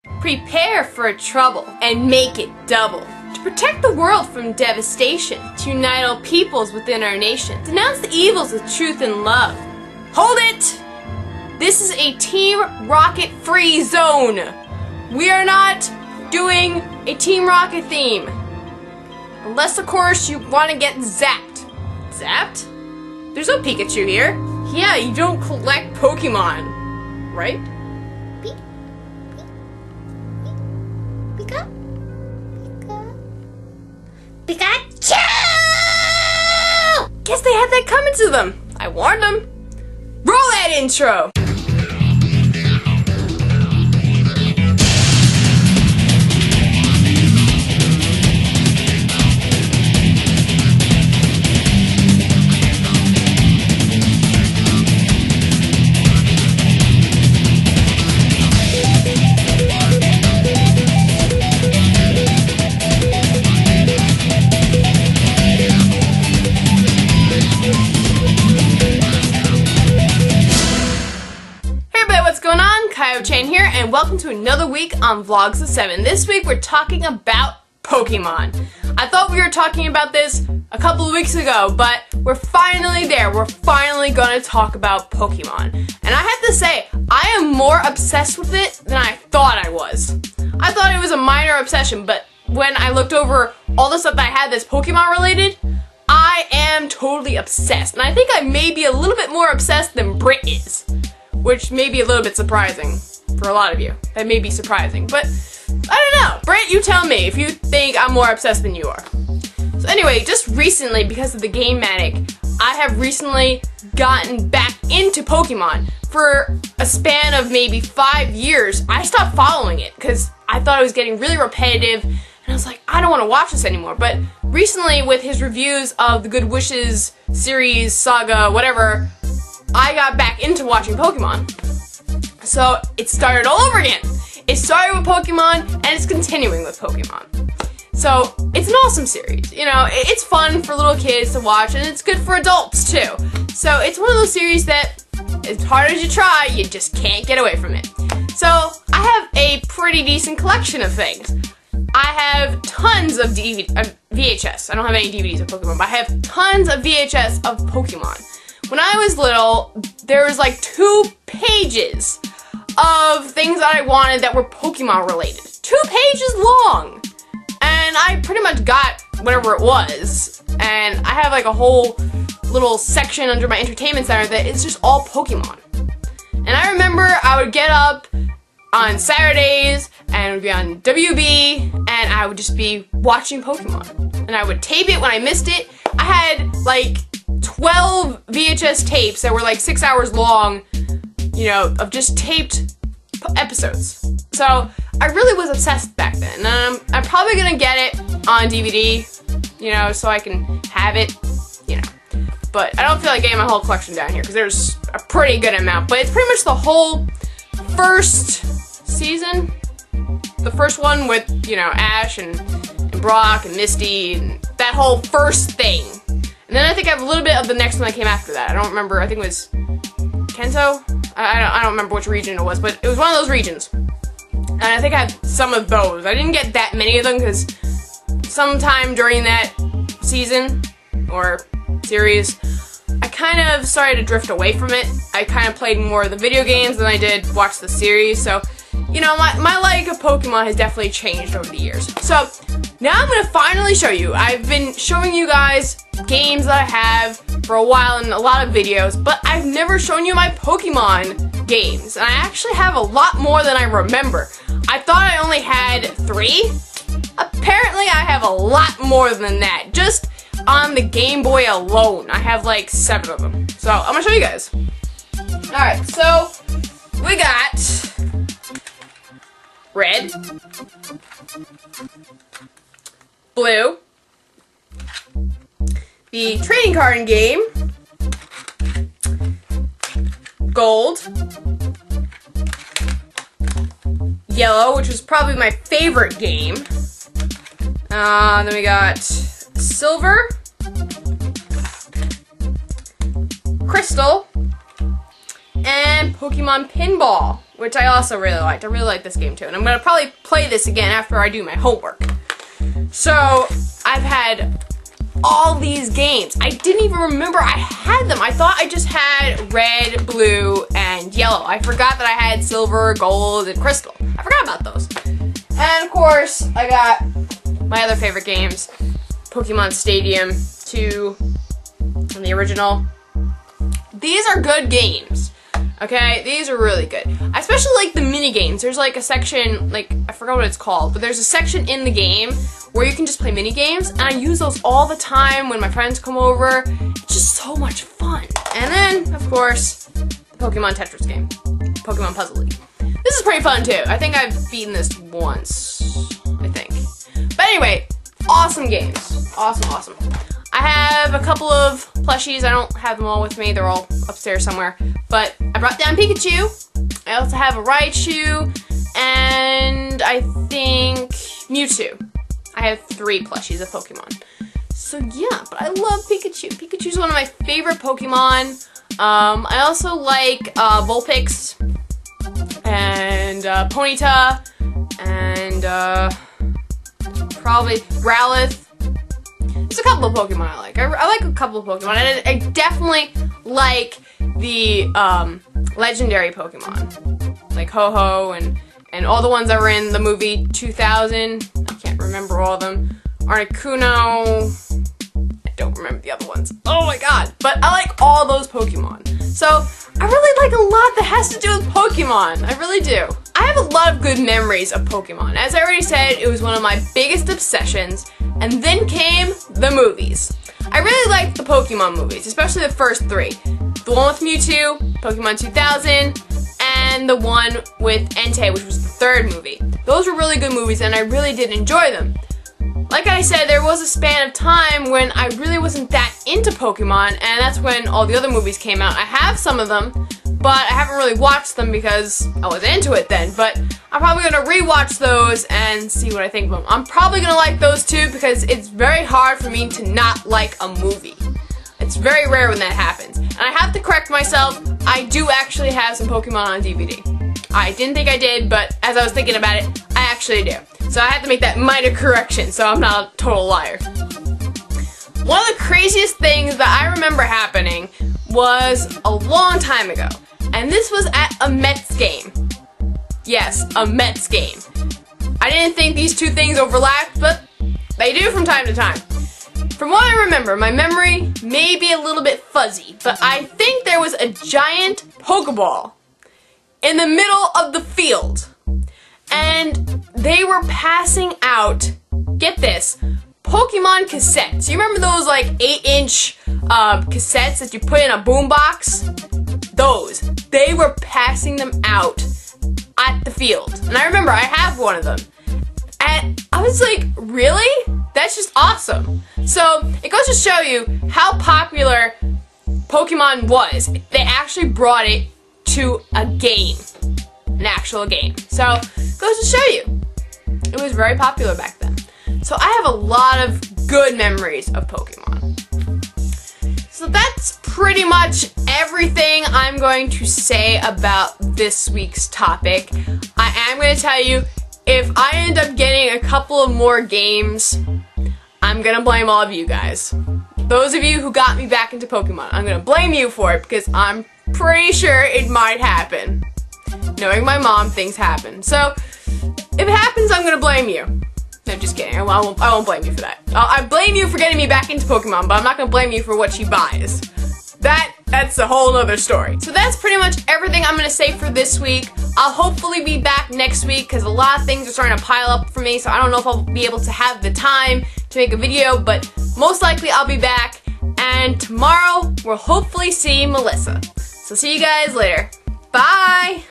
Prepare for trouble and make it double. To protect the world from devastation, to unite all peoples within our nation, denounce the evils with truth and love. Hold it! This is a Team Rocket free zone. We are not doing a Team Rocket theme. Unless, of course, you want to get zapped. Zapped? There's no Pikachu here. Yeah, you don't collect Pokemon, right? Pikachu! Guess they had that coming to them. I warned them. Roll that intro! Kio-chan here, and welcome to another week on VlogsOfSeven. This week we're talking about Pokemon. I thought we were talking about this a couple of weeks ago, but we're finally there. We're finally gonna talk about Pokemon. And I have to say, I am more obsessed with it than I thought I was. I thought it was a minor obsession, but when I looked over all the stuff that I had that's Pokemon related, I am totally obsessed. And I think I may be a little bit more obsessed than Britt is. Which may be a little bit surprising for a lot of you. That may be surprising, but I don't know. Brent, you tell me if you think I'm more obsessed than you are. So anyway, just recently, because of the Game Manic, I have recently gotten back into Pokemon. For a span of maybe 5 years, I stopped following it because I thought it was getting really repetitive, and I was like, I don't want to watch this anymore. But recently, with his reviews of the Good Wishes series, saga, whatever, I got back into watching Pokemon. So it started all over again. It started with Pokemon and it's continuing with Pokemon. So it's an awesome series. You know, it's fun for little kids to watch and it's good for adults too. So it's one of those series that as hard as you try, you just can't get away from it. So I have a pretty decent collection of things. I have tons of VHS. I don't have any DVDs of Pokemon, but I have tons of VHS of Pokemon. When I was little, there was like 2 pages of things that I wanted that were Pokemon related. 2 pages long! And I pretty much got whatever it was. And I have like a whole little section under my entertainment center that is just all Pokemon. And I remember I would get up on Saturdays and it would be on WB and I would just be watching Pokemon. And I would tape it when I missed it. I had like 12 VHS tapes that were like 6 hours long, you know, of just taped episodes. So I really was obsessed back then. I'm probably gonna get it on DVD, you know, so I can have it, you know. But I don't feel like getting my whole collection down here because there's a pretty good amount. But it's pretty much the whole first season. The first one with, you know, Ash and Brock and Misty and that whole first thing. And then I think I have a little bit of the next one that came after that. I don't remember, I think it was Kanto? I don't remember which region it was, but it was one of those regions. And I think I have some of those. I didn't get that many of them because sometime during that season or series, I kind of started to drift away from it. I kind of played more of the video games than I did watch the series, so you know, my like of Pokemon has definitely changed over the years. So now I'm going to finally show you. I've been showing you guys games that I have for a while in a lot of videos, but I've never shown you my Pokemon games. And I actually have a lot more than I remember. I thought I only had 3. Apparently I have a lot more than that. Just on the Game Boy alone, I have like 7 of them. So I'm going to show you guys. Alright, so we got Red, Blue, the trading card game, Gold, Yellow, which was probably my favorite game. Then we got Silver, Crystal, and Pokemon Pinball, which I also really liked. I really like this game too, and I'm gonna probably play this again after I do my homework. So I've had all these games. I didn't even remember I had them. I thought I just had red, blue, and yellow. I forgot that I had silver, gold, and crystal. I forgot about those. And of course, I got my other favorite games, Pokemon Stadium 2 and the original. These are good games. Okay, these are really good. I especially like the mini games. There's like a section, like, I forgot what it's called, but there's a section in the game where you can just play mini games, and I use those all the time when my friends come over. It's just so much fun. And then, of course, the Pokemon Tetris game, Pokemon Puzzle League. This is pretty fun too. I think I've beaten this once, I think. But anyway, awesome games. Awesome, awesome. I have a couple of plushies. I don't have them all with me. They're all upstairs somewhere. But I brought down Pikachu. I also have a Raichu. And I think Mewtwo. I have 3 plushies of Pokemon. So yeah, but I love Pikachu. Pikachu's one of my favorite Pokemon. I also like Vulpix. And Ponyta. And probably Growlithe. There's a couple of Pokemon I like. I like a couple of Pokemon. And I definitely like the legendary Pokemon. Like Ho-Oh and all the ones that were in the movie 2000. I can't remember all of them. Articuno. I don't remember the other ones. Oh my god. But I like all those Pokemon. So I really like a lot that has to do with Pokemon. I really do. I have a lot of good memories of Pokemon. As I already said, it was one of my biggest obsessions. And then came the movies. I really liked the Pokemon movies, especially the first 3. The one with Mewtwo, Pokemon 2000, and the one with Entei, which was the 3rd movie. Those were really good movies, and I really did enjoy them. Like I said, there was a span of time when I really wasn't that into Pokemon, and that's when all the other movies came out. I have some of them, but I haven't really watched them because I was into it then. But I'm probably going to rewatch those and see what I think of them. I'm probably going to like those too because it's very hard for me to not like a movie. It's very rare when that happens. And I have to correct myself, I do actually have some Pokemon on DVD. I didn't think I did, but as I was thinking about it, I actually do. So I have to make that minor correction so I'm not a total liar. One of the craziest things that I remember happening was a long time ago. And this was at a Mets game. Yes, a Mets game. I didn't think these two things overlapped, but they do from time to time. From what I remember, my memory may be a little bit fuzzy, but I think there was a giant Pokeball in the middle of the field. And they were passing out, get this, Pokemon cassettes. You remember those like 8-inch cassettes that you put in a boombox? Those. They were passing them out at the field. And I remember I have one of them. And I was like, really? That's just awesome. So it goes to show you how popular Pokemon was. They actually brought it to a game. An actual game. So it goes to show you. It was very popular back then. So I have a lot of good memories of Pokemon. So that's pretty much everything I'm going to say about this week's topic. I am going to tell you, if I end up getting a couple of more games, I'm going to blame all of you guys. Those of you who got me back into Pokemon, I'm going to blame you for it because I'm pretty sure it might happen. Knowing my mom, things happen. So, if it happens, I'm going to blame you. No, just kidding. I won't blame you for that. I blame you for getting me back into Pokemon, but I'm not going to blame you for what she buys. That's a whole other story. So that's pretty much everything I'm going to say for this week. I'll hopefully be back next week because a lot of things are starting to pile up for me, so I don't know if I'll be able to have the time to make a video, but most likely I'll be back. And tomorrow, we'll hopefully see Melissa. So see you guys later. Bye!